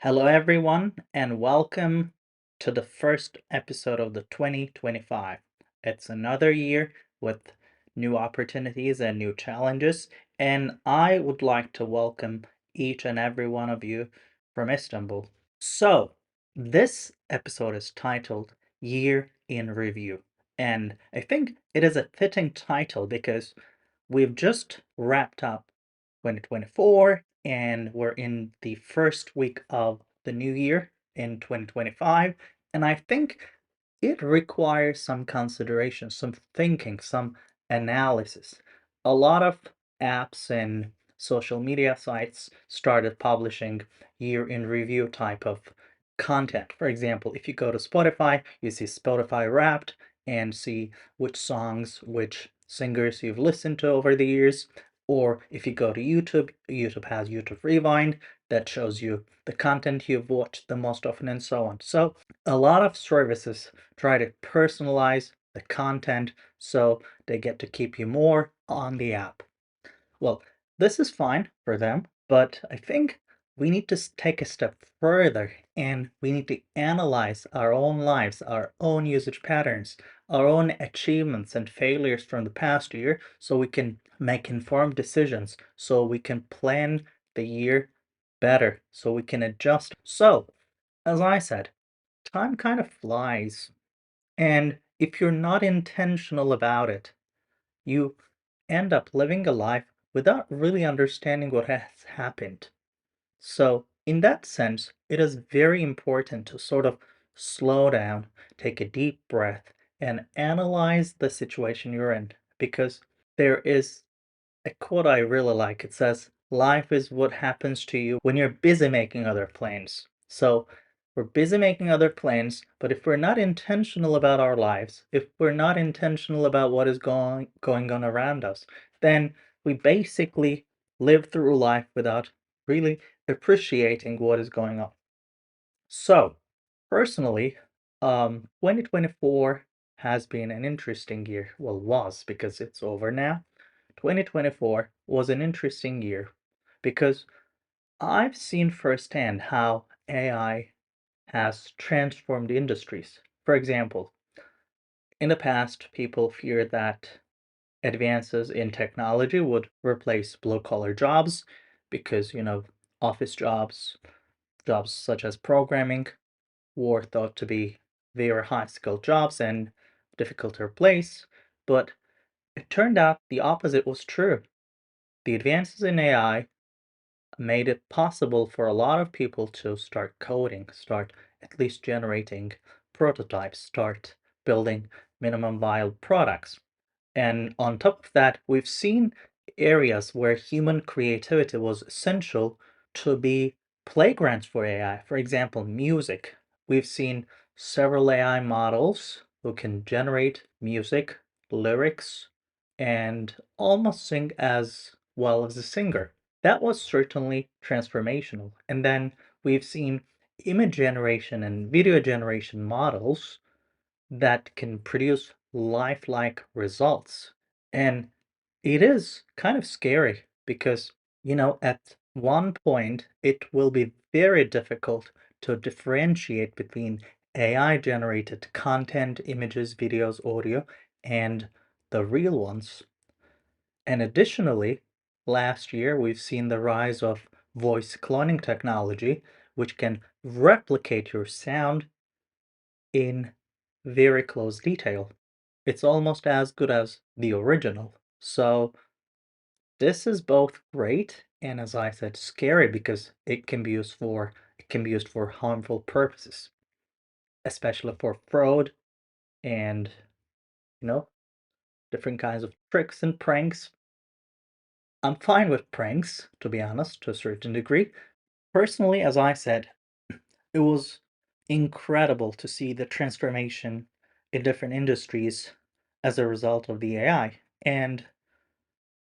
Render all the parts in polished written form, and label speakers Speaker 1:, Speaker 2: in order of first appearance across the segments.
Speaker 1: Hello, everyone, and welcome to the first episode of the 2025. It's another year with new opportunities and new challenges, and I would like to welcome each and every one of you from Istanbul. So, this episode is titled Year in Review, and I think it is a fitting title because we've just wrapped up 2024 and we're in the first week of the new year in 2025. And I think it requires some consideration, some thinking, some analysis. A lot of apps and social media sites started publishing year in review type of content. For example, if you go to Spotify, you see Spotify Wrapped and see which songs, which singers you've listened to over the years. Or if you go to YouTube, YouTube has YouTube Rewind that shows you the content you've watched the most often and so on. So a lot of services try to personalize the content so they get to keep you more on the app. Well, this is fine for them, but I think we need to take a step further and we need to analyze our own lives, our own usage patterns, our own achievements and failures from the past year so we can make informed decisions, so we can plan the year better, so we can adjust. So, as I said, time kind of flies. And if you're not intentional about it, you end up living a life without really understanding what has happened. So, in that sense, it is very important to sort of slow down, take a deep breath, and analyze the situation you're in because there is a quote I really like. It says, "Life is what happens to you when you're busy making other plans." So we're busy making other plans, but if we're not intentional about our lives, if we're not intentional about what is going on around us, then we basically live through life without really appreciating what is going on. So, personally, 2024 has been an interesting year. Well, was because it's over now. 2024 was an interesting year because I've seen firsthand how AI has transformed industries. For example, in the past, people feared that advances in technology would replace blue collar jobs because, office jobs, jobs such as programming, were thought to be very high skilled jobs and difficult to replace. But it turned out the opposite was true. The advances in AI made it possible for a lot of people to start coding, start at least generating prototypes, start building minimum viable products. And on top of that, we've seen areas where human creativity was essential to be playgrounds for AI. For example, music. We've seen several AI models who can generate music, lyrics, and almost sing as well as a singer. That was certainly transformational. And then we've seen image generation and video generation models that can produce lifelike results. And it is kind of scary because, at one point, it will be very difficult to differentiate between AI generated content, images, videos, audio, and the real ones. And additionally, last year we've seen the rise of voice cloning technology, which can replicate your sound in very close detail. It's almost as good as the original. So this is both great and, as I said, scary because it can be used for harmful purposes, especially for fraud and, you know, different kinds of tricks and pranks. I'm fine with pranks, to be honest, to a certain degree. Personally, as I said, it was incredible to see the transformation in different industries as a result of the AI. And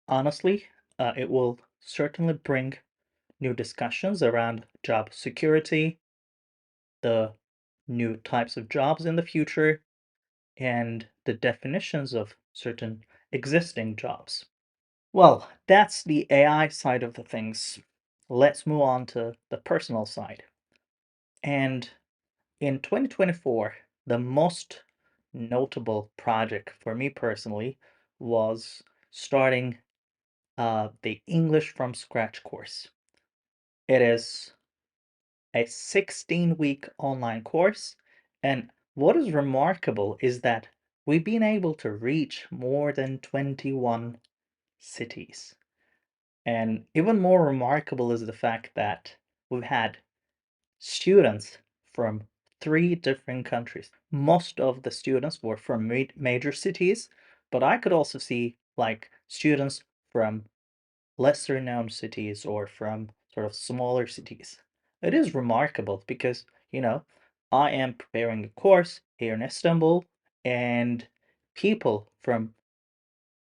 Speaker 1: honestly, it will certainly bring new discussions around job security, the new types of jobs in the future, and the definitions of certain existing jobs. Well, that's the AI side of the things. Let's move on to the personal side. And in 2024, the most notable project for me personally was starting the English from Scratch course. It is a 16-week online course, and what is remarkable is that we've been able to reach more than 21 cities. And even more remarkable is the fact that we've had students from 3 different countries. Most of the students were from major cities, but I could also see like students from lesser known cities or from sort of smaller cities. It is remarkable because, I am preparing a course here in Istanbul, and people from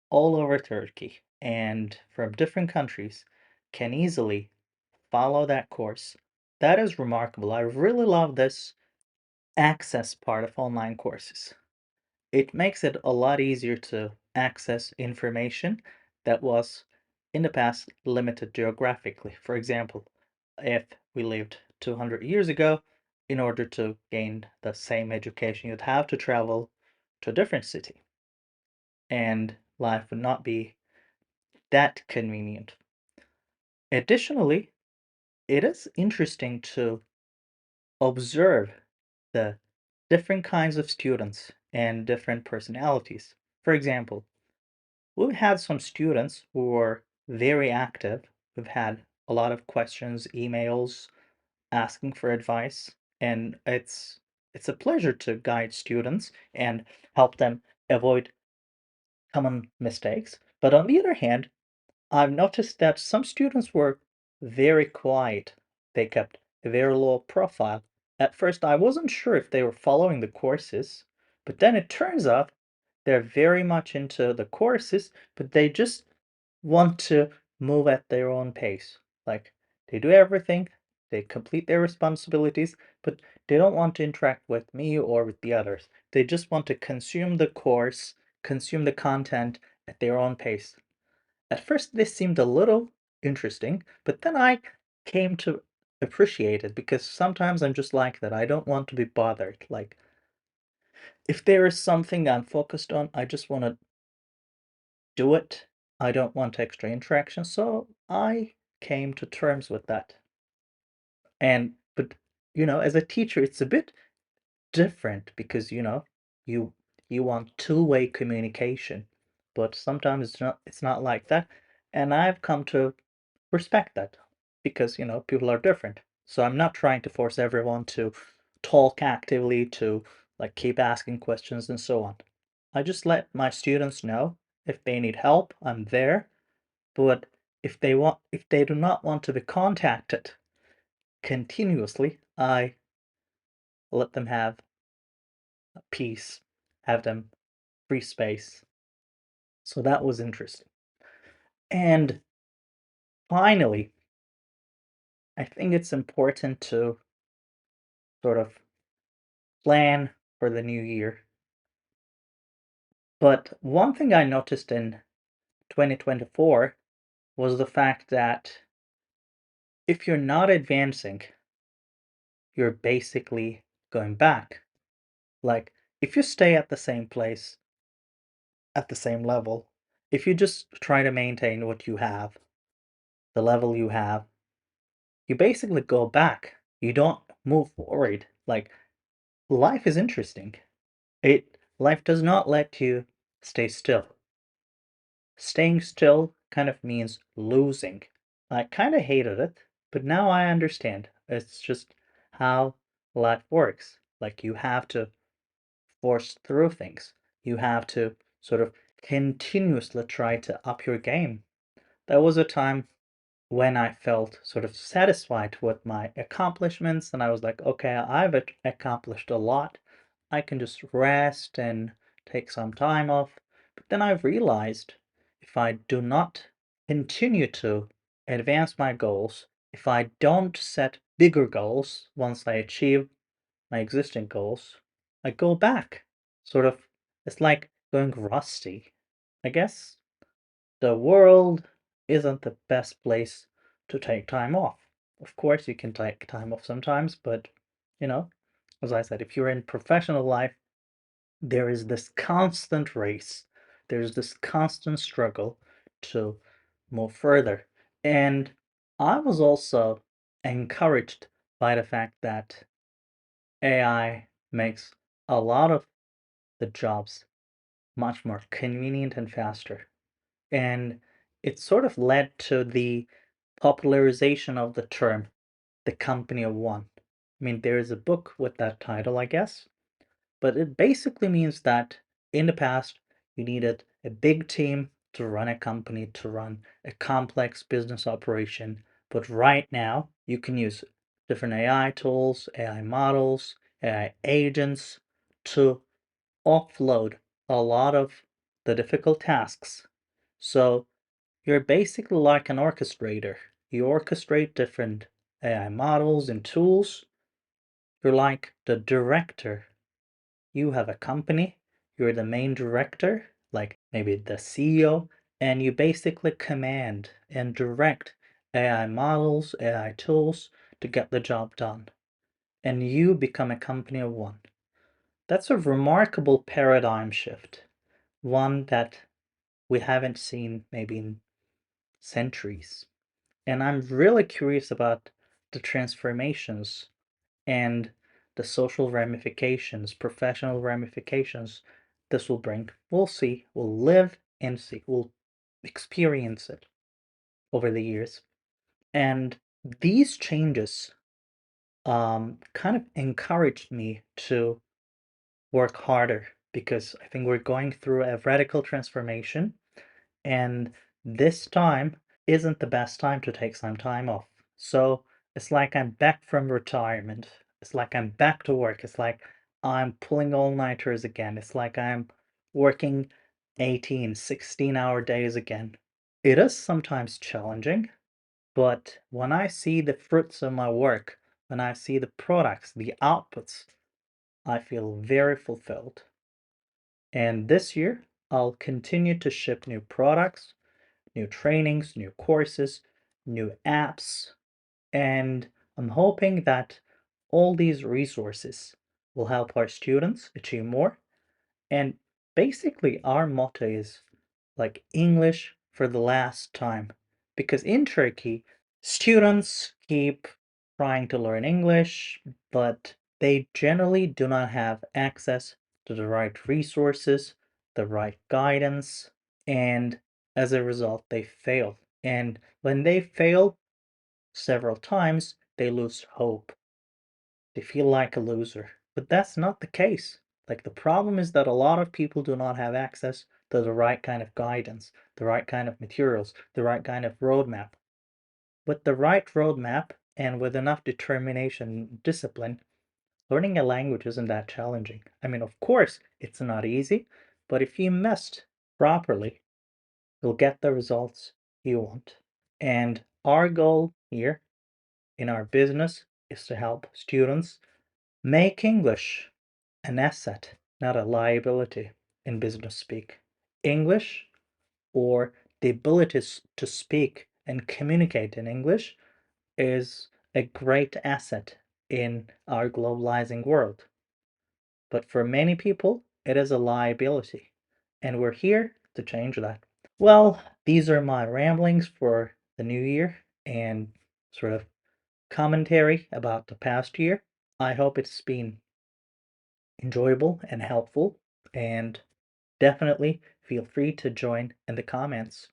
Speaker 1: all over Turkey and from different countries can easily follow that course. That is remarkable. I really love this access part of online courses. It makes it a lot easier to access information that was in the past limited geographically. For example, if we lived 200 years ago, in order to gain the same education, you'd have to travel to a different city, and life would not be that convenient. Additionally, it is interesting to observe the different kinds of students and different personalities. For example, we've had some students who were very active. We've had a lot of questions, emails, asking for advice, and it's a pleasure to guide students and help them avoid common mistakes. But on the other hand, I've noticed that some students were very quiet. They kept a very low profile. At first, I wasn't sure if they were following the courses, but then it turns out they're very much into the courses, but they just want to move at their own pace. Like, they do everything, they complete their responsibilities, but they don't want to interact with me or with the others. They just want to consume the course, consume the content at their own pace. At first, this seemed a little interesting, but then I came to appreciate it because sometimes I'm just like that. I don't want to be bothered. Like, if there is something I'm focused on, I just want to do it. I don't want extra interaction. So I came to terms with that. But, as a teacher, it's a bit different because, you you want two-way communication, but sometimes it's not like that. And I've come to respect that because, people are different. So I'm not trying to force everyone to talk actively, to like keep asking questions and so on. I just let my students know if they need help, I'm there. But if they do not want to be contacted continuously, I let them have peace, have them free space. So that was interesting. And finally, I think it's important to sort of plan for the new year. But one thing I noticed in 2024 was the fact that if you're not advancing, you're basically going back. Like, if you stay at the same place, at the same level, if you just try to maintain what you have, the level you have, you basically go back. You don't move forward. Like, life is interesting. Life does not let you stay still. Staying still kind of means losing. I kind of hated it, but now I understand. It's just how life works. Like, you have to force through things. You have to sort of continuously try to up your game. There was a time when I felt sort of satisfied with my accomplishments, and I was like, okay, I've accomplished a lot. I can just rest and take some time off. But then I've realized if I do not continue to advance my goals, if I don't set bigger goals once I achieve my existing goals, I go back. Sort of, it's like going rusty. I guess the world isn't the best place to take time off. Of course, you can take time off sometimes, but You know, as I said, if you're in professional life, there is this constant race, there's this constant struggle to move further. And I was also encouraged by the fact that AI makes a lot of the jobs much more convenient and faster. And it sort of led to the popularization of the term the company of one. I mean, there is a book with that title, I guess, but it basically means that in the past, you needed a big team to run a company, to run a complex business operation. But right now, you can use different AI tools, AI models, AI agents to offload a lot of the difficult tasks. So you're basically like an orchestrator. You orchestrate different AI models and tools. You're like the director. You have a company, you're the main director, like maybe the CEO, and you basically command and direct AI models, AI tools to get the job done. And you become a company of one. That's a remarkable paradigm shift, one that we haven't seen maybe in centuries. And I'm really curious about the transformations and the social ramifications, professional ramifications this will bring. We'll see. We'll live and see. We'll experience it over the years. And these changes kind of encouraged me to work harder because I think we're going through a radical transformation. And this time isn't the best time to take some time off. So it's like I'm back from retirement. It's like I'm back to work. It's like I'm pulling all-nighters again. It's like I'm working 18, 16-hour days again. It is sometimes challenging, but when I see the fruits of my work, when I see the products, the outputs, I feel very fulfilled. And this year, I'll continue to ship new products, new trainings, new courses, new apps, and I'm hoping that all these resources will help our students achieve more. And basically, our motto is like English for the last time. Because in Turkey, students keep trying to learn English, but they generally do not have access to the right resources, the right guidance, and as a result, they fail. And when they fail several times, they lose hope. They feel like a loser. But that's not the case. Like the problem is that a lot of people do not have access to the right kind of guidance, the right kind of materials, the right kind of roadmap. With the right roadmap and with enough determination and discipline, learning a language isn't that challenging. I mean, of course, it's not easy, but if you invest properly, you'll get the results you want. And our goal here in our business is to help students make English an asset, not a liability in business speak. English, or the ability to speak and communicate in English, is a great asset in our globalizing world. But for many people, it is a liability. And we're here to change that. Well, these are my ramblings for the new year and sort of commentary about the past year. I hope it's been enjoyable and helpful, and definitely feel free to join in the comments.